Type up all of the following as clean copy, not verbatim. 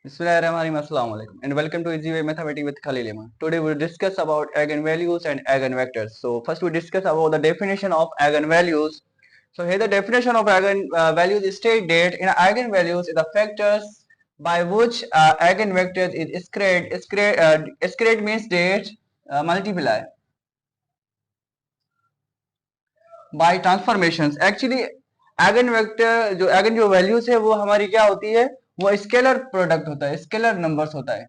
Bismillahirrahmanirrahim. Assalamu alaikum and welcome to Easy Way Mathematics with Khalil Iman. Today we'll discuss about eigenvalues and eigenvectors. So first we discuss about the definition of eigenvalues. So here the definition of eigenvalues state that in eigenvalues is the factors by which eigenvectors is squared. Squared means that multiply by transformations. Actually eigenvector जो values है वो हमारी क्या होती है, वो scalar product होता है, स्केलर नंबर्स होता है.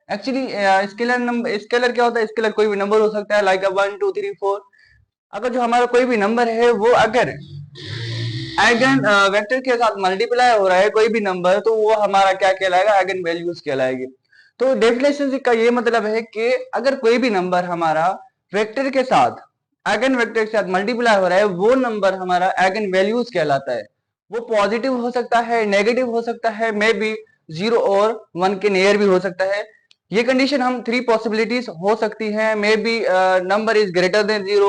एक्चुअली स्केलर क्या होता है, स्केलर कोई भी नंबर हो सकता है, लाइक 1 2 3 4. अगर जो हमारा कोई भी नंबर है वो अगर आइगन वेक्टर के साथ मल्टीप्लाई हो रहा है कोई भी नंबर, तो वो हमारा क्या कहलाएगा, आइगन वैल्यूज कहलाएगी. तो डेफिनेशन का ये मतलब है कि अगर कोई भी नंबर हमारा वेक्टर के साथ आइगन वेक्टर के साथ मल्टीप्लाई हो रहा है, वो नंबर हमारा आइगन वैल्यूज कहलाता है. वो पॉजिटिव हो सकता है, नेगेटिव हो सकता है, मे बी 0 और 1 के नियर भी हो सकता है. ये कंडीशन हम 3 पॉसिबिलिटीज हो सकती हैं. May be number is greater than 0,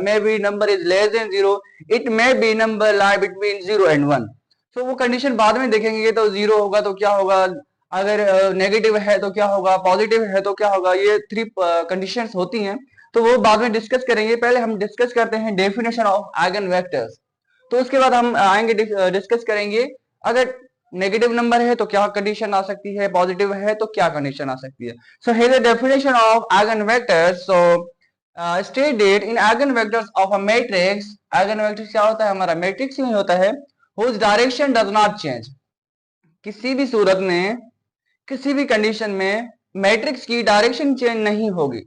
may be number is less than 0, it may be number lie between 0 and 1. तो वो कंडीशन बाद में देखेंगे. तो 0 होगा तो क्या होगा, अगर नेगेटिव है तो क्या होगा, पॉजिटिव है तो क्या होगा. ये 3 कंडीशंस होती हैं, तो वो बाद में डिस्कस करेंगे. पहले हम डिस्कस करते हैं डेफिनेशन ऑफ आइगन वेक्टर्स. तो उसके बाद हम आएंगे डिस्कस करेंगे अगर नेगेटिव नंबर है तो क्या कंडीशन आ सकती है, पॉजिटिव है तो क्या कंडीशन आ सकती है. So here the definition of eigen vectors. So state that in eigen vectors of a matrix. Eigen vectors क्या होता है, हमारा मैट्रिक्स में होता है, whose direction does not change. किसी भी सूरत में, किसी भी कंडीशन में मैट्रिक्स की डायरेक्शन चेंज नहीं होगी.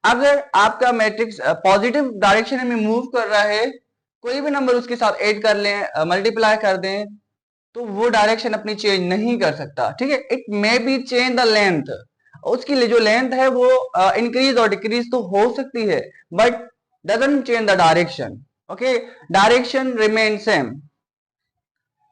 अगर आपका मैट्रिक्स पॉजिटिव डायरेक्शन में मूव कर रहा है, कोई भी नंबर उसके साथ ऐड कर लें, मल्टीप्लाई कर दें, तो वो डायरेक्शन अपनी चेंज नहीं कर सकता. ठीक है, it may be change the length. उसकी जो लेंथ है वो इंक्रीज और डिक्रीज तो हो सकती है, but doesn't change the direction. Okay, direction remain same.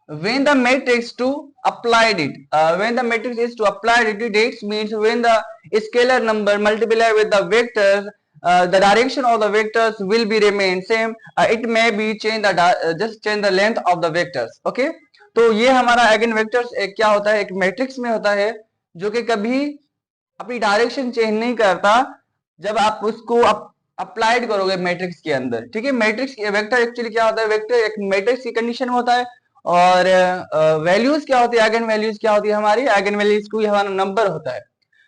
When the matrix to applied it, when the matrix is to applied it, it means when the scalar number multiply with the vectors, the direction of the vectors will be remain same. It may be change the just change the length of the vectors. Okay, तो ये हमारा eigen vectors एक क्या होता है, एक matrix में होता है जो कि कभी अपनी डायरेक्शन चेंज नहीं करता जब आप उसको अप्लाइड करोगे मैट्रिक्स के अंदर. ठीक है, मैट्रिक्स वेक्टर एक्चुअली क्या होता है, वेक्टर एक मैट्रिक्स की कंडीशन में होता है. और वैल्यूज क्या होती है, आइगन वैल्यूज क्या होती है, हमारी आइगन वैल्यूज को हमारा नंबर होता है.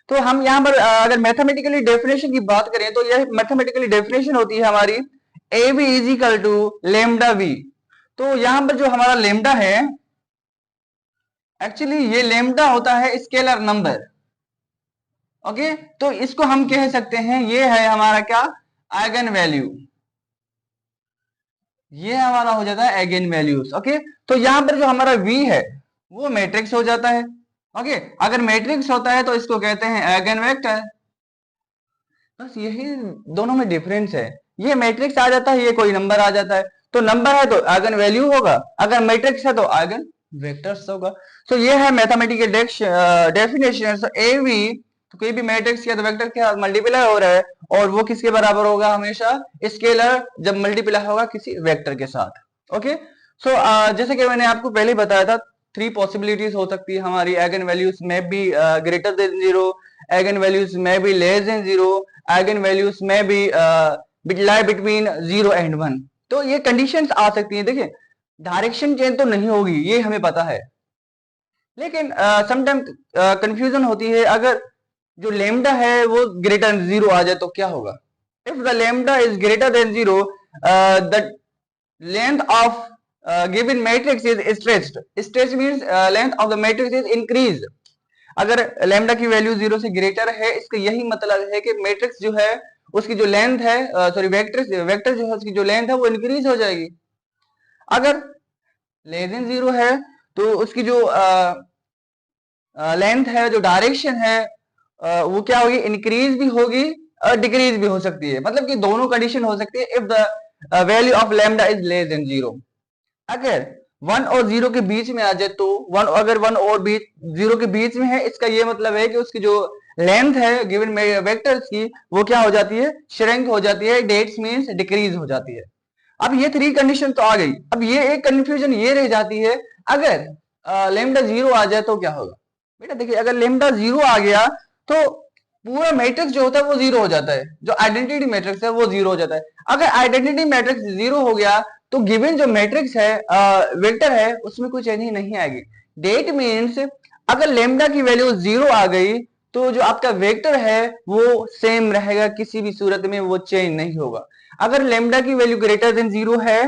तो हम यहाँ पर अगर मैथमेटिकली डेफिनेशन की बात करें तो यह मैथमेटिकली डेफिनेशन होती है हमारी a b is equal to lambda v. तो यहाँ पर जो हमारा लेमडा है, एक्चुअली ये लेमडा होता है स्केलर नंबर. ओके, तो इसको हम कह सकते हैं ये है हमारा क्या, आइगन वैल्यू. ये हमारा हो जाता है आइगन वैल्यूज. ओके, तो यहाँ पर जो हमारा v है वो मैट्रिक्स हो जाता है. ओके, अगर मैट्रिक्स होता है तो इसको कहते हैं आइगन वेक्टर. बस यही दोनों में डिफरेंस है. ये मैट्रिक्स आ जाता है, ये कोई नंबर आ जाता है. तो नंबर है तो आइगन वैल्यू होगा, अगर मैट्रिक्स है तो आइगन वेक्टर्स होगा. तो ये है mathematical definition. So A V, तो कोई भी मैट्रिक्स या तो वेक्टर के साथ मल्टीप्लाई हो रहा है और वो किसके बराबर होगा, हमेशा स्केलर जब मल्टीप्लाई होगा किसी वेक्टर के साथ. ओके, सो जैसे कि मैंने आपको पहले बताया था, 3 पॉसिबिलिटीज हो सकती है हमारी. आइगन वैल्यूज में भी ग्रेटर देन 0, आइगन वैल्यूज में भी लेस देन 0, आइगन वैल्यूज में भी लाई बिटवीन 0 एंड 1. तो ये कंडीशंस आ सकती हैं. देखिए, डायरेक्शन चेंज तो नहीं होगी, ये हमें पता है, लेकिन समटाइम कंफ्यूजन होती है. अगर जो लेमडा है वो ग्रेटर देन 0 आ जाए तो क्या होगा. If the lambda is greater than 0, the length of given matrix is stretched. Stretch means length of the matrix is increase. अगर लेमडा की वैल्यू 0 से ग्रेटर है, इसका यही मतलब है कि मैट्रिक्स जो है उसकी जो लेंथ है, सॉरी वेक्टर जो है उसकी जो लेंथ है वो इंक्रीज हो जाएगी. अगर लेस देन 0 है तो उसकी जो लेंथ है, जो डायरेक्शन है, वो क्या होगी, इंक्रीज भी होगी और डिक्रीज भी हो सकती है. मतलब कि दोनों कंडीशन हो सकती है if the value of lambda is less than 0. अगर 1 और 0 के बीच में आ जाए तो अगर 1 और 0 के बीच में है, इसका ये मतलब है कि उसकी जो लेंथ है गिवन वेक्टर्स की वो क्या हो जाती है, श्रिंक हो जाती है. डेट्स मींस डिक्रीज हो जाती है. अब ये 3 कंडीशन तो आ गई. अब ये एक कंफ्यूजन ये रह जाती है, अगर लैम्डा 0 आ जाए तो क्या होगा. बेटा देखिए, अगर लेमडा 0 आ गया तो पूरा मैट्रिक्स जो होता है वो 0 हो जाता है, जो आइडेंटिटी मैट्रिक्स है वो 0 हो जाता है। अगर आइडेंटिटी मैट्रिक्स 0 हो गया तो गिवन जो मैट्रिक्स है वेक्टर है उसमें कोई चेंज नहीं आएगी। डेट मीन्स अगर लेमडा की वैल्यू 0 आ गई तो जो आपका वेक्टर है वो सेम रहेगा, किसी भी सूरत में वो चेंज नहीं होगा। अगर लेमडा की वैल्यू ग्रेटर देन 0 है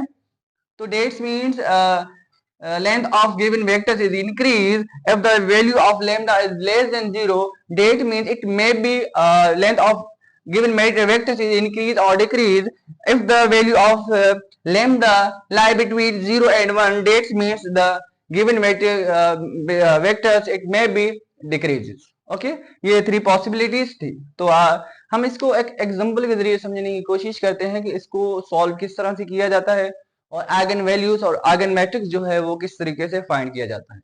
तो that's means length of given vectors is increased. If the value of lambda is less than 0, that means it may be length of given vectors is increased or decreased. If the value of lambda lie between 0 and 1, that means the given vectors it may be decreases. Okay ये 3 possibilities थी। तो हम इसको एक example के जरिए समझने की कोशिश करते हैं कि इसको सॉल्व किस तरह से किया जाता है और आइगन वैल्यूज और आइगन मैट्रिक्स जो है वो किस तरीके से फाइंड किया जाता है।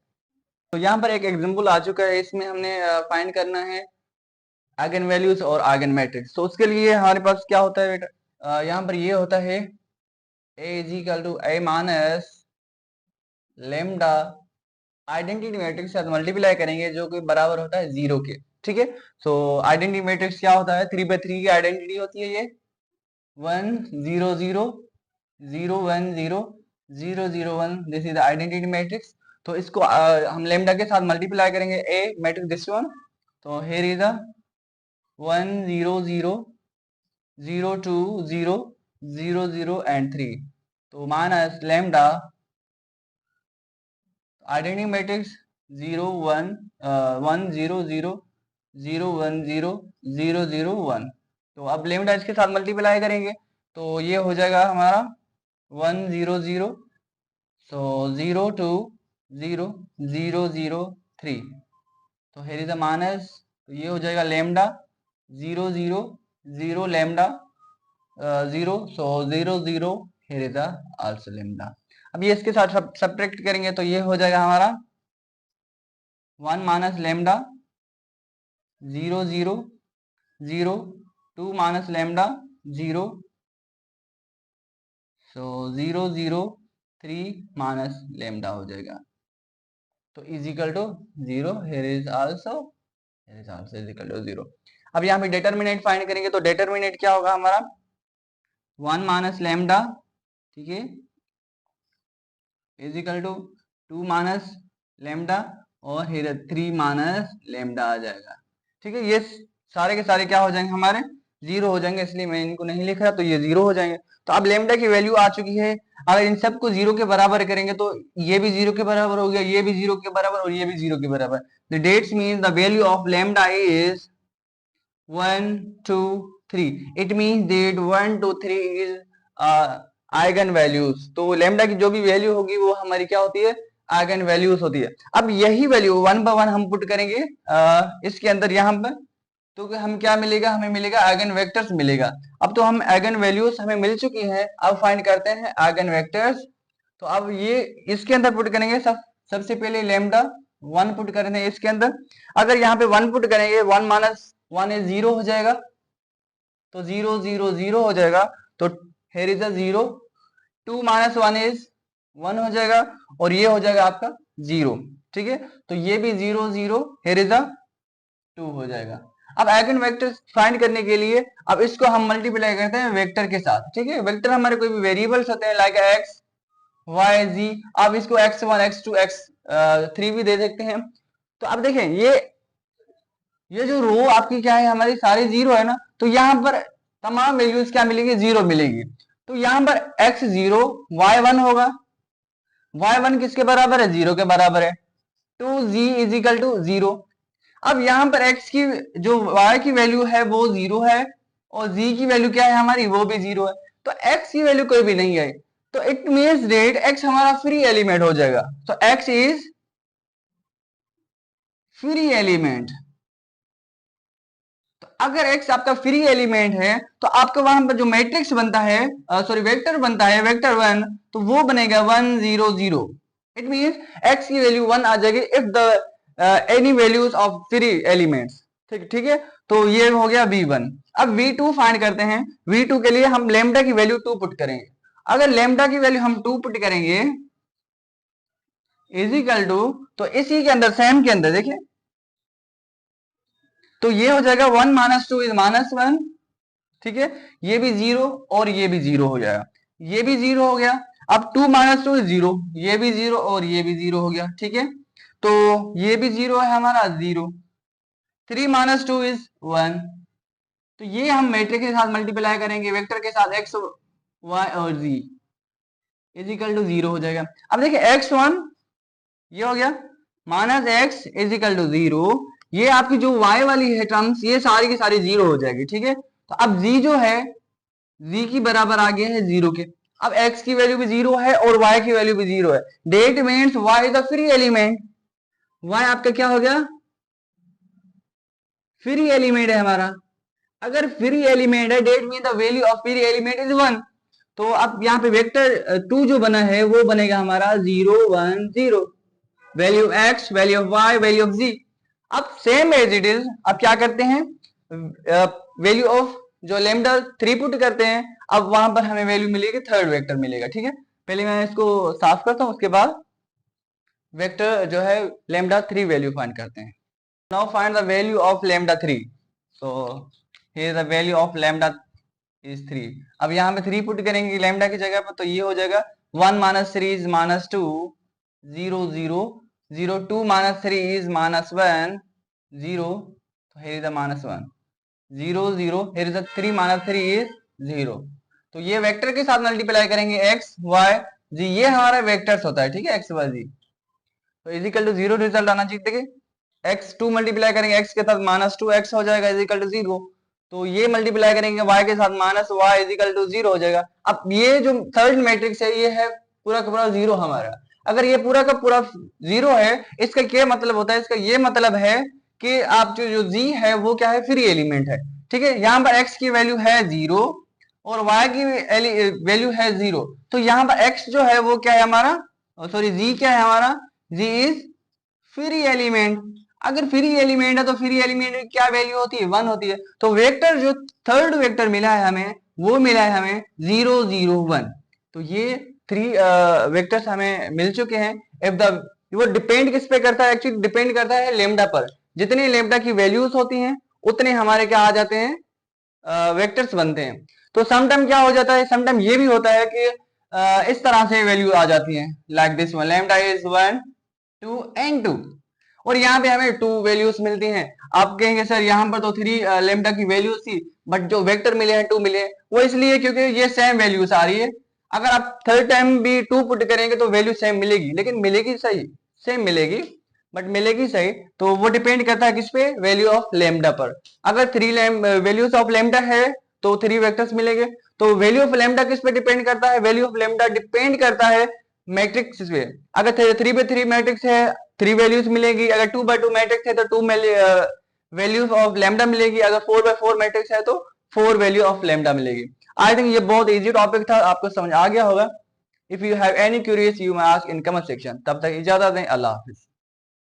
तो यहाँ पर एक एग्जांपल आ चुका है, इसमें हमने फाइंड करना है आइगन वैल्यूज और आइगन मैट्रिक्स। तो उसके लिए हमारे पास क्या होता है बेटा, यहाँ पर ये होता है a is equal to a minus lambda identity matrix के साथ मल्टीप्लाई करेंगे जो कि बराबर होता है 0 के। ठीक है, सो आइडेंटिटी मैट्रिक्स क्या होता है, 3/3 की आइडेंटिटी होती है ये 1 0 0 0 1 0 0 0 1, this is the identity matrix. तो इसको हम लेमडा के साथ मल्टीप्लाई करेंगे ए मैट्रिक्स दिस वन, तो हियर इज द 1 0 0 0 2 0 0 0 एंड 3, तो माइनस लेमडा आइडेंटिटी मैट्रिक्स 0 1 1 0 0 0 1 0 0 0 1। तो अब लेमडा इसके साथ मल्टीप्लाई करेंगे तो ये हो जाएगा हमारा 1 0 0, सो 0 2 0 0 0 3, तो here is the माइनस, तो ये हो जाएगा lambda 0 0 0 lambda 0, so 0 0 here is the also lambda. अब ये इसके साथ सब्ट्रैक्ट करेंगे तो ये हो जाएगा हमारा 1 minus lambda 0 0 0 2 minus lambda 0, so 0 0 3 minus lambda हो जाएगा, तो is equal to 0, here is also is equal to 0। अब यहाँ पे डिटरमिनेंट फाइंड करेंगे तो डिटरमिनेंट क्या होगा हमारा 1 माइनस लेमडा, ठीक है, is equal to 2 minus lambda और हियर 3 माइनस लेमडा आ जाएगा। ठीक है, ये सारे के सारे क्या हो जाएंगे हमारे 0 हो जाएंगे, इसलिए मैं इनको नहीं लिख रहा, तो ये 0 हो जाएंगे। तो अब लेमडा की वैल्यू आ चुकी है, अगर इन सबको 0 के बराबर करेंगे तो ये भी 0 के बराबर हो गया, ये भी 0 के बराबर और ये भी 0 के बराबर। The that's mean the value of lambda is 1 2 3, it means that 1 2 3 is eigen values. तो लेमडा की जो भी वैल्यू होगी वो हमारी क्या होती है, आइगन वैल्यूज होती है। अब यही वैल्यू 1 बाय 1 हम पुट करेंगे इसके अंदर यहाँ पर, तो हम क्या मिलेगा, हमें मिलेगा आइगन वेक्टर्स मिलेगा। अब तो हम आइगन वैल्यूज हमें मिल चुकी हैं, अब फाइंड करते हैं आइगन वेक्टर्स। तो अब ये इसके अंदर पुट करेंगे, सबसे पहले लेमडा 1 पुट करते हैं इसके अंदर। अगर यहाँ पे 1 पुट करेंगे 1 माइनस 1 इज 0 हो जाएगा, तो 0 0 0 हो जाएगा, तो here is a 0, 2 minus 1 is 1 हो जाएगा और ये हो जाएगा आपका 0। ठीक है, तो ये भी 0 0, here is a 2 हो जाएगा। अब आइगन वेक्टर फाइंड करने के लिए अब इसको हम मल्टीप्लाई करते हैं वेक्टर के साथ। ठीक है, वेक्टर हमारे कोई भी वेरिएबल्स होते हैं लाइक x y z, आप इसको x1 x2 x3 भी दे सकते हैं। तो अब देखें ये जो रो आपकी क्या है, हमारी सारी 0 है ना, तो यहाँ पर तमाम वैल्यूज क्या मिलेंगी, 0 मिलेंगी। तो यहाँ पर x 0 y 1 होगा, y 1 किसके बराबर है, 0 के बराबर है, तो z इज इक्वल टू 0। अब यहाँ पर x की जो y की वैल्यू है वो 0 है और z की वैल्यू क्या है हमारी, वो भी 0 है, तो x की वैल्यू कोई भी नहीं है, तो इट मीन्स डेट x हमारा फ्री एलिमेंट हो जाएगा। तो x इज फ्री एलिमेंट। तो अगर x आपका फ्री एलिमेंट है तो आपका वहां पर जो मैट्रिक्स बनता है, सॉरी वेक्टर बनता है, वेक्टर 1, तो वो बनेगा 1 0 0। इट मीन्स x की वैल्यू 1 आ जाएगी if the any values of free elements. ठीक है, तो ये हो गया v1। अब v2 फाइंड करते हैं। v2 के लिए हम लेमडा की वैल्यू 2 पुट करेंगे। अगर लेमडा की वैल्यू हम 2 पुट करेंगे इज इक्वल टू, तो इसी के अंदर सेम के अंदर देखिए तो ये हो जाएगा 1 माइनस 2 इज -1, ठीक है, ये भी 0 और ये भी 0 हो जाएगा, ये भी 0 हो गया। अब 2 माइनस 2 इज 0, ये भी 0 और ये भी 0 हो गया, ठीक है, तो ये भी 0 है हमारा 0। 3 माइनस 2 इज 1, तो ये हम मैट्रिक्स के साथ मल्टीप्लाई करेंगे, वेक्टर के साथ x, y और z इज इक्वल टू 0 हो जाएगा। अब देखिए x1 ये हो गया, minus x is equal to 0, ये आपकी जो y वाली है टर्म्स ये सारी की सारी 0 हो जाएगी, ठीक है। तो अब z जो है z की बराबर आ गया है 0 के। अब x की वैल्यू भी 0 है और y की वैल्यू भी 0 है, that means y is the free element. y आपका क्या हो गया, फ्री एलिमेंट है हमारा। अगर फ्री एलिमेंट है, that mean the value of free element is 1। तो अब यहाँ पे वेक्टर 2 जो बना है वो बनेगा हमारा 0 1 0, value x, value of y, value of z। अब सेम एज इट इज, अब क्या करते हैं, वैल्यू ऑफ जो लेमडा 3 पुट करते हैं, अब वहां पर हमें वैल्यू मिलेगी, थर्ड वेक्टर मिलेगा, ठीक है। पहले मैं इसको साफ करता हूं, उसके बाद वेक्टर जो है लेमडा 3 वैल्यू फाइंड करते हैं। Now find the value of lambda 3। So here the value of lambda is 3। अब यहाँ पे 3 पुट करेंगे लेमडा की जगह पर, तो ये हो जाएगा 1 माइनस 3 इज -2, 0 0 0, 2 माइनस 3 इज -1 0, तो here is the -1, 0 0, here is the 3 minus 3 is 0। तो ये वेक्टर के साथ मल्टीप्लाई करेंगे x y z, ये हमारा वेक्टर्स होता है, ठीक है, x y z। तो इज इक्वल टू 0 रिजल्ट आना चाहिए। देखिए x 2 मल्टीप्लाई करेंगे x के साथ -2x हो जाएगा इज इक्वल टू 0। तो ये मल्टीप्लाई करेंगे y के साथ -y इज इक्वल टू 0 हो जाएगा। अब ये जो थर्ड मैट्रिक्स है ये है पूरा का पूरा 0 हमारा। अगर ये पूरा का पूरा 0 है, इसका क्या मतलब होता है, इसका ये मतलब है कि आप जो z है वो क्या है, फ्री एलिमेंट है, ठीक है। यहाँ पर x की वैल्यू है 0 और y की वैल्यू है 0, तो यहाँ पर x जो है वो क्या है हमारा, सॉरी z क्या है हमारा, z इज फ्री एलिमेंट। अगर फ्री एलिमेंट है तो फ्री एलिमेंट की क्या वैल्यू होती है, 1 होती है। तो वेक्टर जो थर्ड वेक्टर मिला है हमें, वो मिला है हमें 0 0 1। तो ये 3 वेक्टर्स हमें मिल चुके हैं। इफ द वो डिपेंड किस पे करता है, एक्चुअली डिपेंड करता है लेमडा पर। जितनी लेमडा की वैल्यूज होती हैं उतने हमारे क्या आ जाते हैं, वेक्टर्स बनते हैं। तो समटाइम क्या हो जाता है, समटाइम ये भी होता है कि इस तरह से वैल्यू आ जाती है, like this one, lambda is 1 2 and 2, और यहाँ पे हमें 2 वैल्यूज मिलती हैं। आप कहेंगे सर यहाँ पर तो 3 लेमडा की वैल्यूज थी, बट जो वेक्टर मिले हैं 2 मिले हैं, वो इसलिए क्योंकि ये सेम वैल्यूज आ रही है। अगर आप थर्ड टाइम भी 2 पुट करेंगे तो वैल्यू सेम मिलेगी, लेकिन मिलेगी सही, सेम मिलेगी बट मिलेगी सही। तो वो डिपेंड करता है किस पे, वैल्यू ऑफ लेमडा पर। अगर 3 वैल्यूज ऑफ लेमडा है तो 3 वेक्टर्स मिलेंगे। तो वैल्यू ऑफ लेमडा किस पे डिपेंड करता है, वैल्यू ऑफ लेमडा डिपेंड करता है मैट्रिक्स पे। अगर 3 by 3 मैट्रिक्स है 3 वैल्यूज मिलेगी, अगर 2 by 2 मैट्रिक्स है तो 2 वैल्यूज ऑफ लेमडा मिलेगी, अगर 4 by 4 मैट्रिक्स है तो 4 वैल्यू ऑफ लेमडा मिलेगी। आई थिंक ये बहुत इजी टॉपिक था, आपको समझ आ गया होगा। If you have any curies you may ask in comment section. तब तक इजाजत दें, अल्लाह हाफिज।